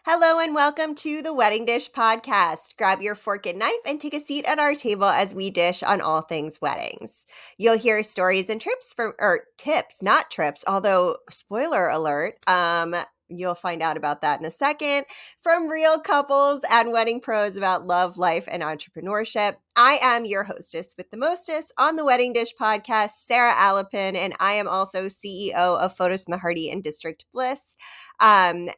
Hello and welcome to the Wedding Dish Podcast. Grab your fork and knife and take a seat at our table as we dish on all things weddings. You'll hear stories and tips, not trips, although spoiler alert, you'll find out about that in a second, from real couples and wedding pros about love, life, and entrepreneurship. I am your hostess with the mostest on the Wedding Dish Podcast, Sarah Alapin, and I am also CEO of Photos from the Harty and District Bliss. And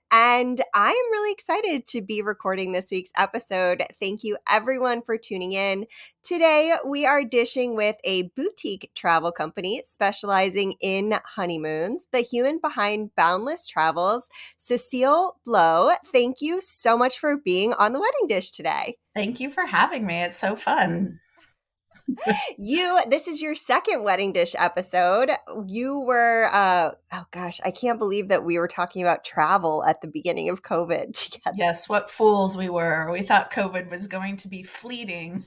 I am really excited to be recording this week's episode. Thank you, everyone, for tuning in. Today, we are dishing with a boutique travel company specializing in honeymoons, the human behind Boundless Travels, Cecile Blow. Thank you so much for being on the Wedding Dish today. Thank you for having me. It's so fun. This is your second Wedding Dish episode. You were, I can't believe that we were talking about travel at the beginning of COVID together. Yes, what fools we were. We thought COVID was going to be fleeting.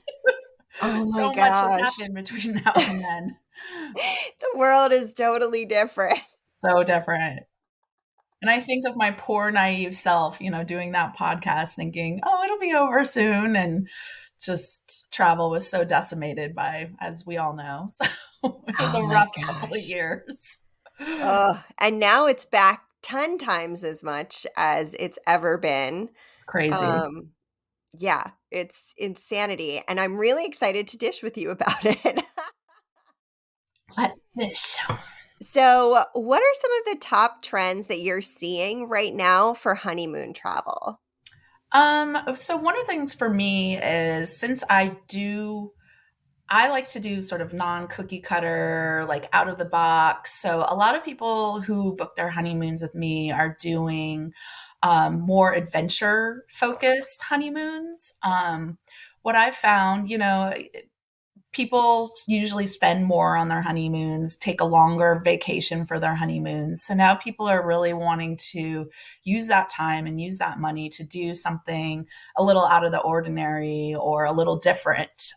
Oh my So much has happened between now and then. The world is totally different. So different. And I think of my poor naive self, doing that podcast thinking, oh, it'll be over soon. And just travel was so decimated by, as we all know. So it was a rough couple of years. And now it's back 10 times as much as it's ever been. It's crazy. Yeah, it's insanity. And I'm really excited to dish with you about it. Let's dish. So, what are some of the top trends that you're seeing right now for honeymoon travel? So one of the things for me is since I like to do sort of non-cookie cutter, like out of the box. So a lot of people who book their honeymoons with me are doing more adventure focused honeymoons. What I've found, people usually spend more on their honeymoons, take a longer vacation for their honeymoons. So now people are really wanting to use that time and use that money to do something a little out of the ordinary or a little different.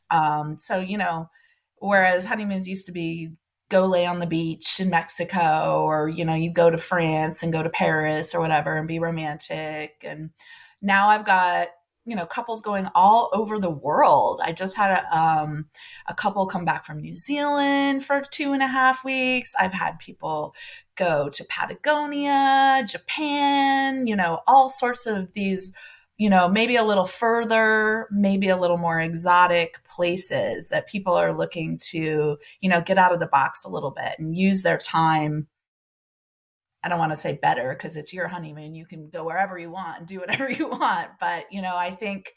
Whereas honeymoons used to be go lay on the beach in Mexico, or, you go to France and go to Paris or whatever and be romantic. And now I've got couples going all over the world. I just had a couple come back from New Zealand for 2.5 weeks. I've had people go to Patagonia, Japan, all sorts of these, maybe a little further, maybe a little more exotic places that people are looking to, get out of the box a little bit and use their time. I don't want to say better because it's your honeymoon. You can go wherever you want and do whatever you want. But, I think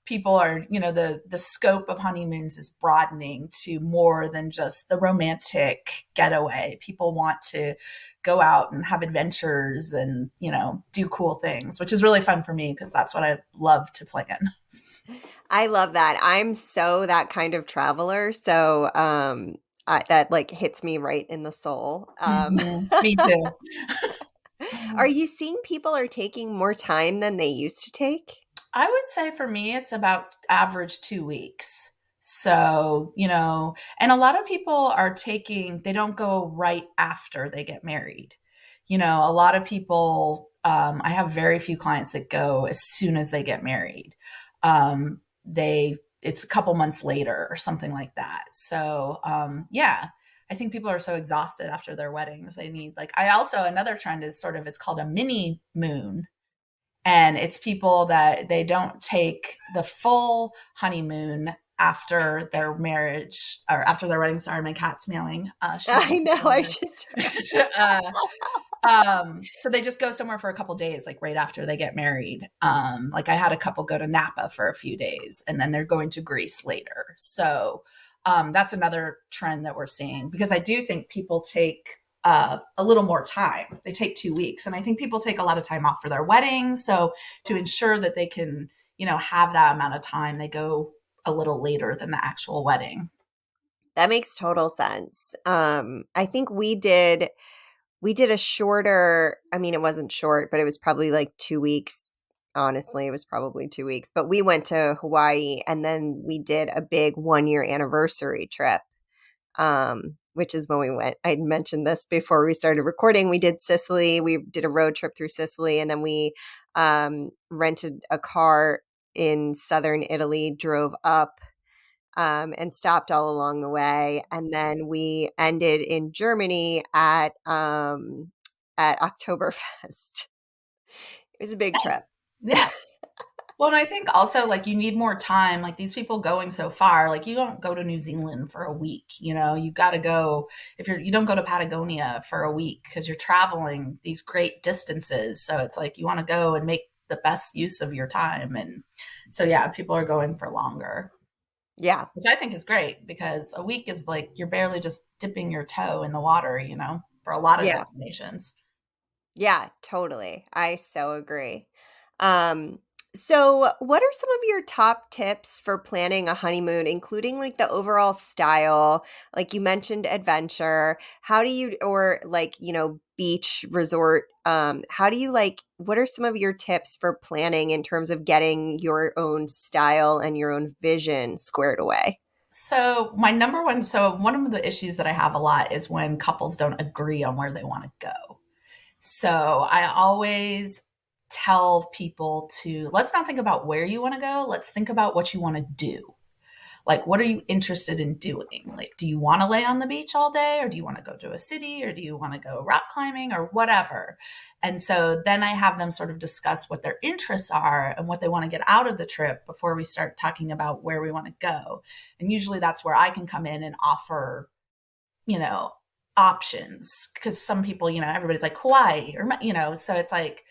people are, the scope of honeymoons is broadening to more than just the romantic getaway. People want to go out and have adventures and, do cool things, which is really fun for me because that's what I love to plan. I love that. I'm so that kind of traveler. So, that like hits me right in the soul. Me too. Are you seeing people are taking more time than they used to take? I would say for me, it's about average 2 weeks. So, and a lot of people are they don't go right after they get married. A lot of people, I have very few clients that go as soon as they get married. It's a couple months later or something like that. So, I think people are so exhausted after their weddings. They need another trend is it's called a mini moon. And it's people that they don't take the full honeymoon after their marriage or after their wedding. Sorry, my cat's meowing. I know. I just so they just go somewhere for a couple days, like right after they get married. I had a couple go to Napa for a few days and then they're going to Greece later. So that's another trend that we're seeing because I do think people take a little more time. They take 2 weeks. And I think people take a lot of time off for their wedding. So to ensure that they can, have that amount of time, they go a little later than the actual wedding. That makes total sense. I think we did a shorter, it wasn't short, but it was probably like 2 weeks. Honestly, it was probably 2 weeks, but we went to Hawaii and then we did a big 1-year anniversary trip, which is when we went. I mentioned this before we started recording. We did Sicily. We did a road trip through Sicily and then we rented a car in southern Italy, drove up and stopped all along the way. And then we ended in Germany at Oktoberfest. It was a big trip. Nice. Yeah. Well, and I think also like you need more time. Like these people going so far, like you don't go to New Zealand for a week. You got to go if you don't go to Patagonia for a week because you're traveling these great distances. So it's like you want to go and make the best use of your time. And so yeah, people are going for longer, Yeah. which I think is great because a week is like you're barely just dipping your toe in the water, for a lot of Yeah. destinations. Yeah, totally. I so agree. Um, so what are some of your top tips for planning a honeymoon, including like the overall style? Like you mentioned adventure. How do you, or like, beach resort, how do you what are some of your tips for planning in terms of getting your own style and your own vision squared away? So one of the issues that I have a lot is when couples don't agree on where they want to go. So I always tell people to let's not think about where you want to go. Let's think about what you want to do. Like, what are you interested in doing? Like, do you want to lay on the beach all day, or do you want to go to a city, or do you want to go rock climbing, or whatever? And so then I have them sort of discuss what their interests are and what they want to get out of the trip before we start talking about where we want to go. And usually that's where I can come in and offer, you know, options because some people, everybody's like Hawaii or, so it's like,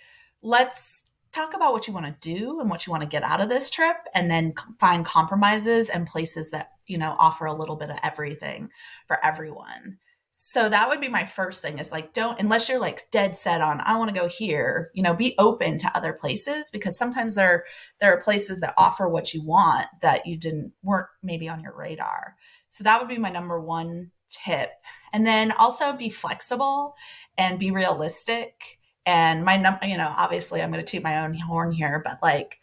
let's talk about what you want to do and what you want to get out of this trip and then find compromises and places that, offer a little bit of everything for everyone. So that would be my first thing is like, don't, unless you're like dead set on, I want to go here, be open to other places because sometimes there are places that offer what you want that weren't maybe on your radar. So that would be my number one tip. And then also be flexible and be realistic. And my number, obviously I'm going to toot my own horn here, but like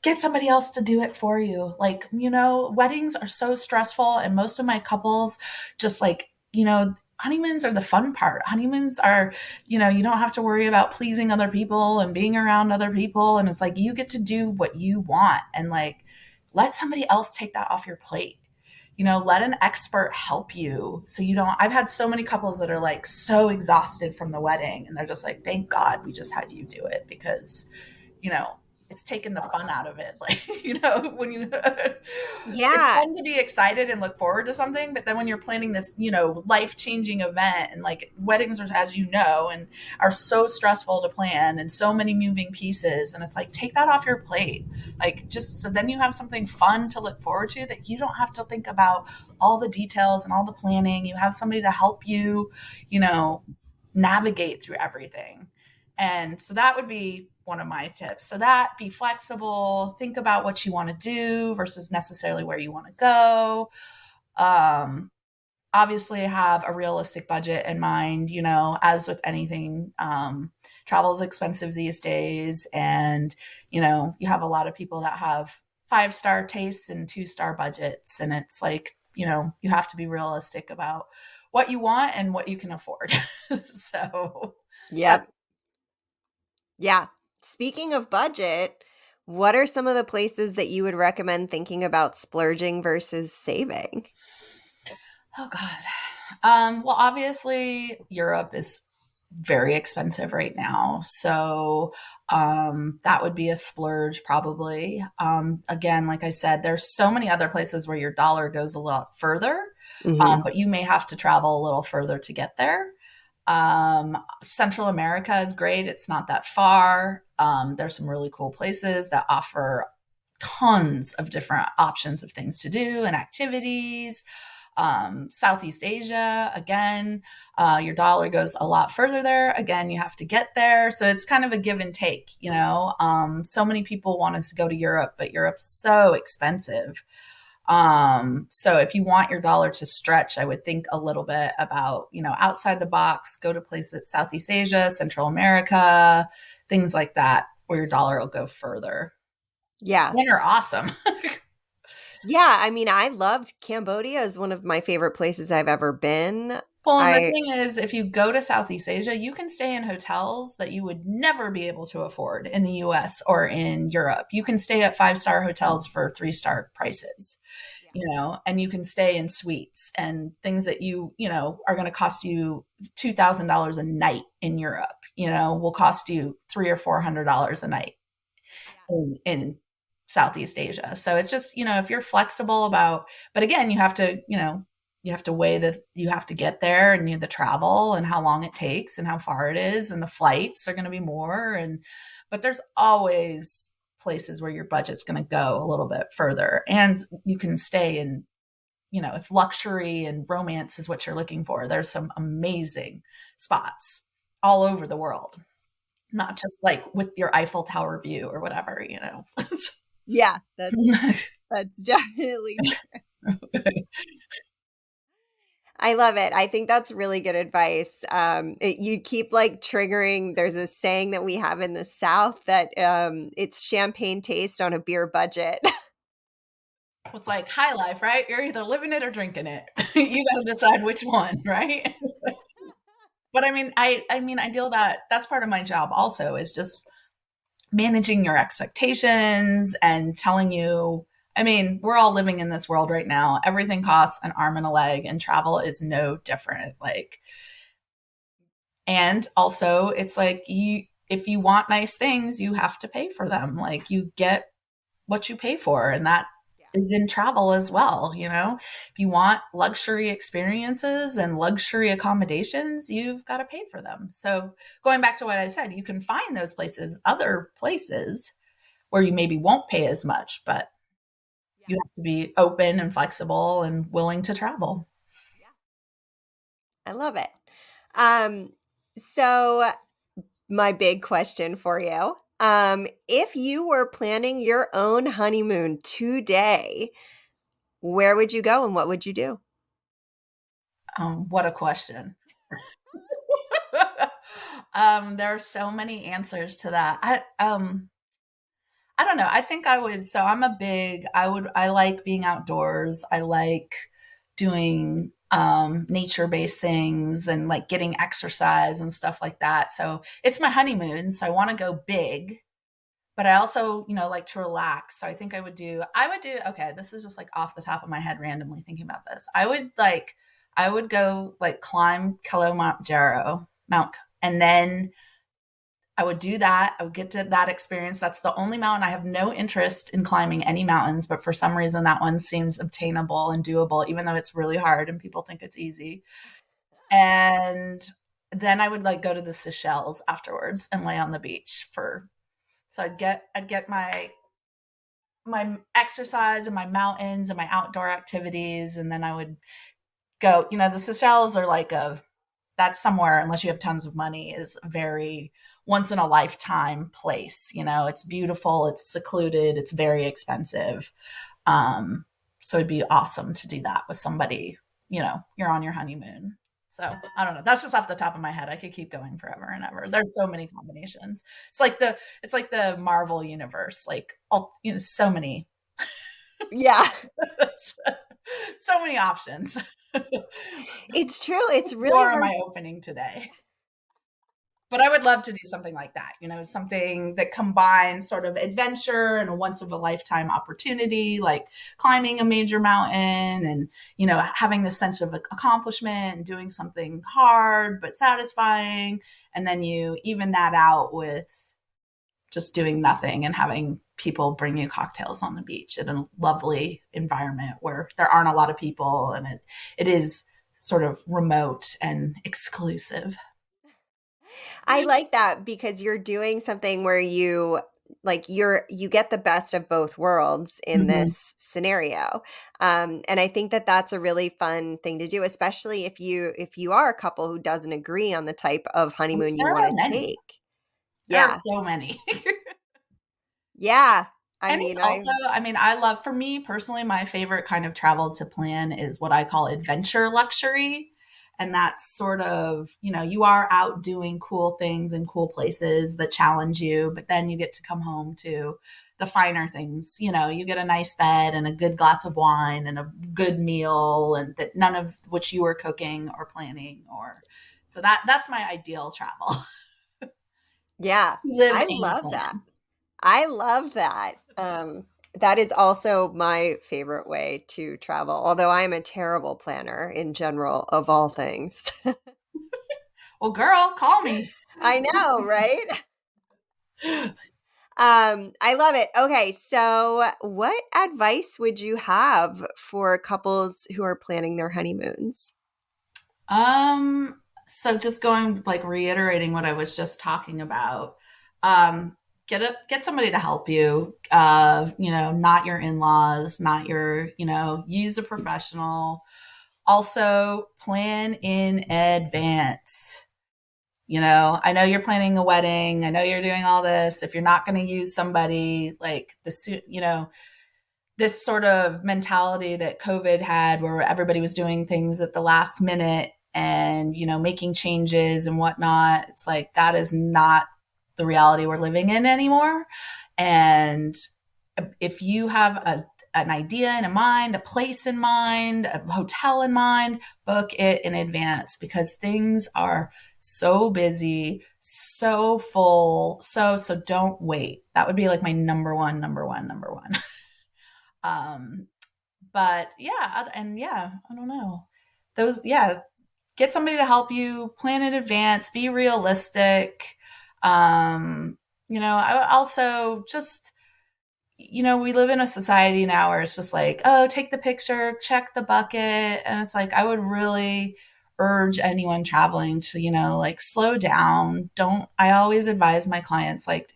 get somebody else to do it for you. Like, weddings are so stressful. And most of my couples just like, honeymoons are the fun part. Honeymoons are, you don't have to worry about pleasing other people and being around other people. And it's like, you get to do what you want and like, let somebody else take that off your plate. Let an expert help you. So I've had so many couples that are like so exhausted from the wedding and they're just like, thank God we just had you do it because, you know, it's taken the fun out of it. Like, when it's Yeah. fun to be excited and look forward to something, but then when you're planning this, life-changing event and like weddings are, as and are so stressful to plan and so many moving pieces. And it's like, take that off your plate. Like just so then you have something fun to look forward to that you don't have to think about all the details and all the planning. You have somebody to help you, navigate through everything. And so that would be one of my tips. So that be flexible, think about what you want to do versus necessarily where you want to go. Obviously have a realistic budget in mind, as with anything, travel is expensive these days. And, you have a lot of people that have 5-star tastes and 2-star budgets. And it's like, you have to be realistic about what you want and what you can afford. So Yep. that's Yeah. Speaking of budget, what are some of the places that you would recommend thinking about splurging versus saving? Oh God. Well, obviously Europe is very expensive right now. So that would be a splurge probably. Again, like I said, there's so many other places where your dollar goes a lot further, Hmm. but you may have to travel a little further to get there. Central America is great. It's not that far. There's some really cool places that offer tons of different options of things to do and activities. Southeast Asia, again, your dollar goes a lot further there. Again, you have to get there. So it's kind of a give and take, so many people want us to go to Europe, but Europe's so expensive. So if you want your dollar to stretch, I would think a little bit about, outside the box, go to places Southeast Asia, Central America, things like that, where your dollar will go further. Yeah. Men are awesome. Yeah. I mean, I loved Cambodia is one of my favorite places I've ever been. Well, and the I thing is, if you go to Southeast Asia, you can stay in hotels that you would never be able to afford in the US or in Europe. You can stay at five-star hotels for three-star prices, Yeah. and you can stay in suites and things that are going to cost you $2,000 a night in Europe, will cost you $300 or $400 a night Yeah. in Southeast Asia. So it's just, if you're flexible about, but again, you have to weigh that you have to get there and the travel and how long it takes and how far it is. And the flights are going to be more. But there's always places where your budget's going to go a little bit further and you can stay in, if luxury and romance is what you're looking for, there's some amazing spots all over the world, not just like with your Eiffel Tower view or whatever. Yeah, that's definitely true. I love it. I think that's really good advice. You keep like triggering. There's a saying that we have in the South that it's champagne taste on a beer budget. It's like high life, right? You're either living it or drinking it. You got to decide which one, right? But I deal that's part of my job also is just managing your expectations and telling you, we're all living in this world right now. Everything costs an arm and a leg, and travel is no different. And also it's like if you want nice things, you have to pay for them. Like you get what you pay for, and that Yeah. is in travel as well. If you want luxury experiences and luxury accommodations, you've got to pay for them. So going back to what I said, you can find those other places where you maybe won't pay as much, but Yeah. you have to be open and flexible and willing to travel. Yeah. I love it. Um, so my big question for you. If you were planning your own honeymoon today, where would you go and what would you do? What a question. There are so many answers to that. I don't know. I think I would. So I like being outdoors. I like doing nature based things and like getting exercise and stuff like that. So it's my honeymoon. So I want to go big, but I also, like to relax. So I think okay, this is just like off the top of my head, randomly thinking about this. I would go like climb Kilimanjaro Mount, and then I would do that. I would get to that experience. That's the only mountain. I have no interest in climbing any mountains, but for some reason that one seems obtainable and doable, even though it's really hard and people think it's easy. And then I would like go to the Seychelles afterwards and lay on the beach so I'd get my exercise and my mountains and my outdoor activities. And then I would go, the Seychelles are that's somewhere, unless you have tons of money, is a very once in a lifetime place. It's beautiful, it's secluded, it's very expensive. So it'd be awesome to do that with somebody, you're on your honeymoon. So I don't know. That's just off the top of my head. I could keep going forever and ever. There's so many combinations. It's like the Marvel universe, like all, so many, Yeah, so many options. it's true. It's really More am hard. I opening today? But I would love to do something like that, something that combines sort of adventure and a once of a lifetime opportunity, like climbing a major mountain and, having this sense of accomplishment and doing something hard but satisfying. And then you even that out with just doing nothing and having people bring you cocktails on the beach in a lovely environment where there aren't a lot of people and it is sort of remote and exclusive. I like that because you're doing something where you get the best of both worlds in Mhm. this scenario. And I think that that's a really fun thing to do, especially if you are a couple who doesn't agree on the type of Which honeymoon you there want are to many. take. There are Yeah. so many. Yeah. I And it's mean, also, I love, for me personally, my favorite kind of travel to plan is what I call adventure luxury. And that's sort of, you are out doing cool things in cool places that challenge you, but then you get to come home to the finer things. You get a nice bed and a good glass of wine and a good meal, and that none of which you were cooking or planning. Or so that's my ideal travel. Yeah, Live I and love that. plan. I love that. That is also my favorite way to travel, although I'm a terrible planner in general of all things. Well, girl, call me. I know, right? I love it. Okay, so what advice would you have for couples who are planning their honeymoons? So just going, like, reiterating what I was just talking about. Um, get somebody to help you. Not your in-laws, not your, use a professional. Also, plan in advance. I know you're planning a wedding. I know you're doing all this. If you're not going to use somebody like this sort of mentality that COVID had, where everybody was doing things at the last minute and, making changes and whatnot. It's like, that is not the reality we're living in anymore. And if you have an idea in mind, a place in mind, a hotel in mind, book it in advance, because things are so busy, so full. So don't wait. That would be like my number one, number one, number one. Um, but yeah, and yeah, I don't know. Yeah, get somebody to help you plan in advance, be realistic. I would also just, we live in a society now where it's just like, oh, take the picture, check the bucket. And it's like, I would really urge anyone traveling to, like, slow down. I always advise my clients, like,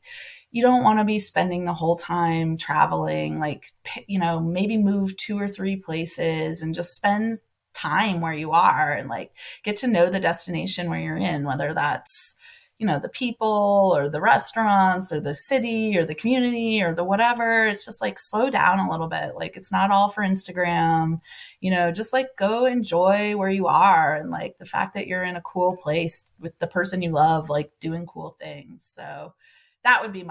you don't want to be spending the whole time traveling, like, maybe move 2 or 3 places and just spend time where you are and, like, get to know the destination where you're in, whether that's, the people or the restaurants or the city or the community or the whatever. It's just like, slow down a little bit. Like, it's not all for Instagram, just like, go enjoy where you are, and, like, the fact that you're in a cool place with the person you love, like, doing cool things. So that would be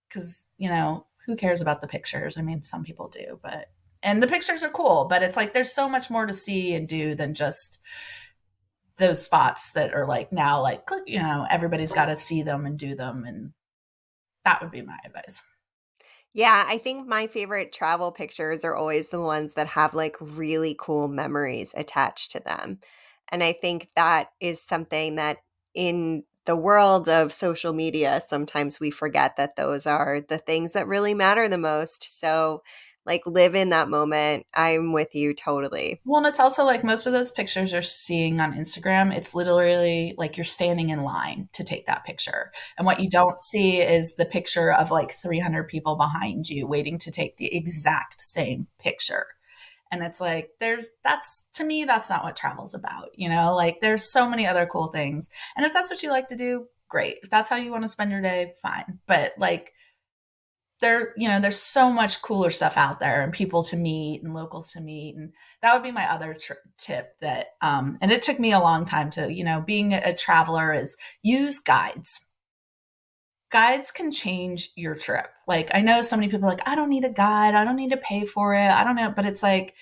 because, who cares about the pictures? I mean, some people do, and the pictures are cool, but it's like, there's so much more to see and do than just those spots that are, like, now, like, everybody's got to see them and do them. And that would be my advice. Yeah, I think my favorite travel pictures are always the ones that have like really cool memories attached to them. And I think that is something that in the world of social media, sometimes we forget that those are the things that really matter the most. So, like, live in that moment. I'm with you totally. Well, and it's also like, most of those pictures you're seeing on Instagram, it's literally like you're standing in line to take that picture. And what you don't see is the picture of, like, 300 people behind you waiting to take the exact same picture. And it's like, to me, that's not what travel's about. Like, there's so many other cool things. And if that's what you like to do, great. If that's how you want to spend your day, fine. But, like, there's so much cooler stuff out there, and people to meet and locals to meet. And that would be my other tip, that, and it took me a long time to, being a traveler, is use guides. Guides can change your trip. Like, I know so many people are like, I don't need a guide. I don't need to pay for it. I don't know. But it's like,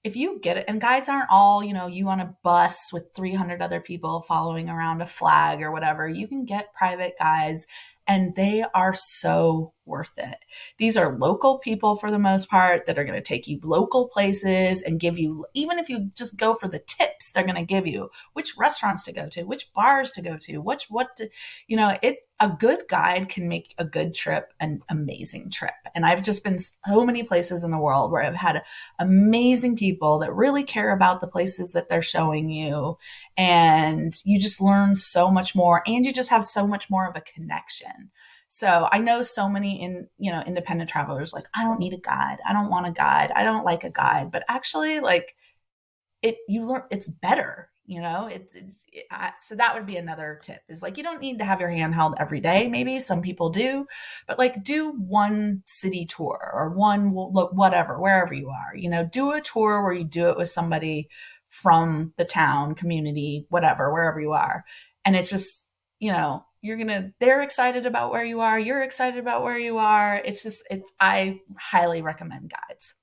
if you get it, and guides aren't all, you on a bus with 300 other people following around a flag or whatever. You can get private guides, and they are so worth it. These are local people for the most part that are going to take you local places and give you, even if you just go for the tips, they're going to give you which restaurants to go to, which bars to go to, it's a good guide can make a good trip an amazing trip. And I've just been so many places in the world where I've had amazing people that really care about the places that they're showing you. And you just learn so much more, and you just have so much more of a connection. So I know so many independent travelers, like, I don't need a guide. I don't want a guide. I don't like a guide. But actually, like, you learn, it's better. So that would be another tip, is, like, you don't need to have your hand held every day. Maybe some people do, but, like, do one city tour or one, whatever, wherever you are, do a tour where you do it with somebody from the town, community, whatever, wherever you are. And it's just, they're excited about where you are. You're excited about where you are. I highly recommend guides.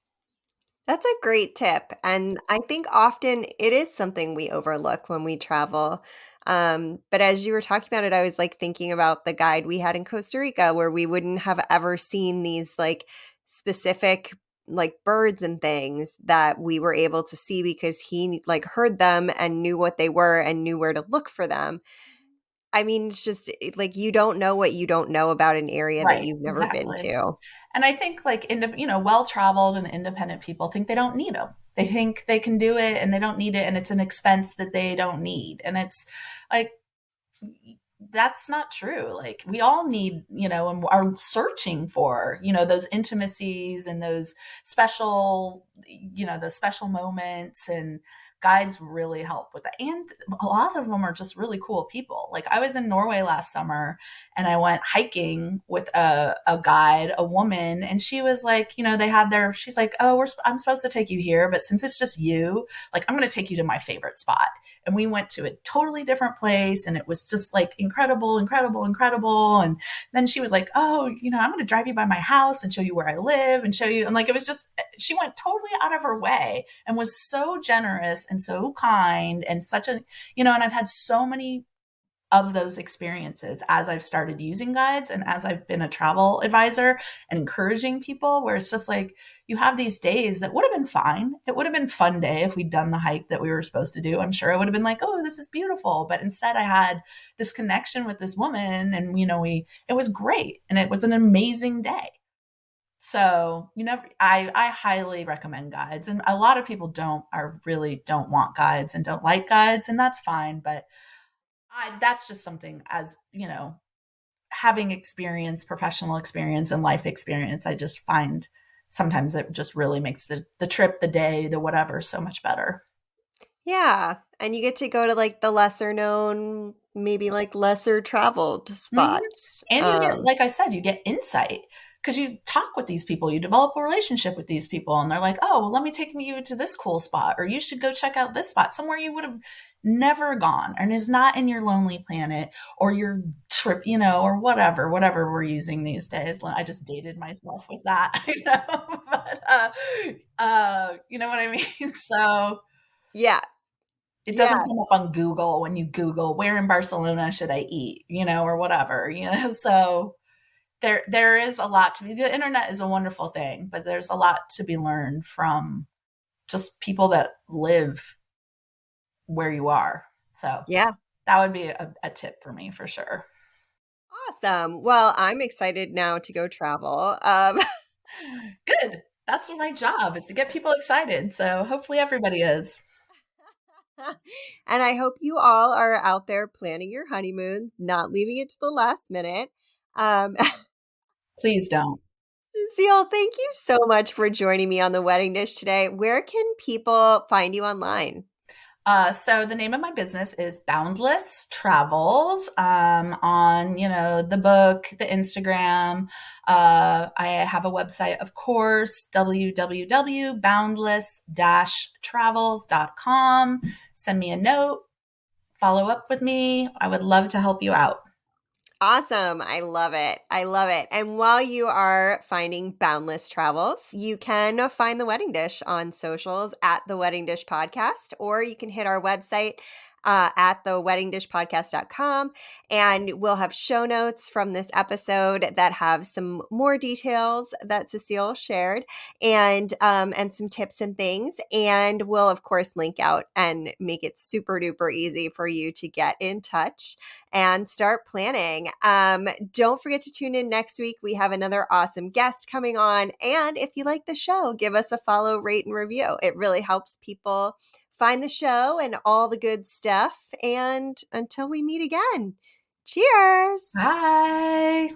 That's a great tip. And I think often it is something we overlook when we travel. But as you were talking about it, I was like thinking about the guide we had in Costa Rica where we wouldn't have ever seen these like specific like birds and things that we were able to see because he like heard them and knew what they were and knew where to look for them. I mean, it's just like you don't know what you don't know about an area that Right, you've never been exactly. to. And I think like well-traveled and independent people think they don't need them. They think they can do it and they don't need it, and it's an expense that they don't need. And it's like that's not true. Like we all need, and are searching for, those intimacies and those special moments, and guides really help with that. And a lot of them are just really cool people. Like I was in Norway last summer and I went hiking with a guide, a woman, and she was like, she's like, oh, I'm supposed to take you here, but since it's just you, like I'm going to take you to my favorite spot. And we went to a totally different place and it was just like incredible, incredible, incredible. And then she was like, oh, I'm going to drive you by my house and show you where I live and show you. And like, it was just, she went totally out of her way and was so generous and so kind and and I've had so many of those experiences as I've started using guides and as I've been a travel advisor and encouraging people, where it's just like you have these days that would have been fine. It would have been a fun day if we'd done the hike that we were supposed to do. I'm sure I would have been like, oh, this is beautiful. But instead I had this connection with this woman and, it was great. And it was an amazing day. So, I highly recommend guides. And a lot of people really don't want guides and don't like guides, and that's fine. But that's just something, as having experience, professional experience and life experience, I just find sometimes it just really makes the trip, the day, the whatever so much better. Yeah. And you get to go to like the lesser known, maybe like lesser traveled Mhm. spots. And you get, like I said, you get insight because you talk with these people, you develop a relationship with these people, and they're like, oh, well, let me take you to this cool spot, or you should go check out this spot somewhere you would have never gone and is not in your Lonely Planet or your trip, or whatever we're using these days. I just dated myself with that, but you know what I mean? So Yeah. it Yeah. doesn't come up on Google when you Google where in Barcelona should I eat, or whatever, so there is a lot to be. The internet is a wonderful thing, but there's a lot to be learned from just people that live where you are. So Yeah. that would be a tip for me for sure. Awesome. Well, I'm excited now to go travel. Good. That's my job, is to get people excited. So hopefully everybody is. And I hope you all are out there planning your honeymoons, not leaving it to the last minute. Um, Please don't. Cecile, thank you so much for joining me on the Wedding Dish today. Where can people find you online? So the name of my business is Boundless Travels, on, the book, the Instagram. I have a website, of course, www.boundless-travels.com. Send me a note, follow up with me. I would love to help you out. Awesome. I love it. I love it. And while you are finding Boundless Travels, you can find The Wedding Dish on socials at The Wedding Dish Podcast, or you can hit our website at theweddingdishpodcast.com. And we'll have show notes from this episode that have some more details that Cecile shared and some tips and things. And we'll, of course, link out and make it super duper easy for you to get in touch and start planning. Don't forget to tune in next week. We have another awesome guest coming on. And if you like the show, give us a follow, rate, and review. It really helps people find the show and all the good stuff. And until we meet again, cheers. Bye.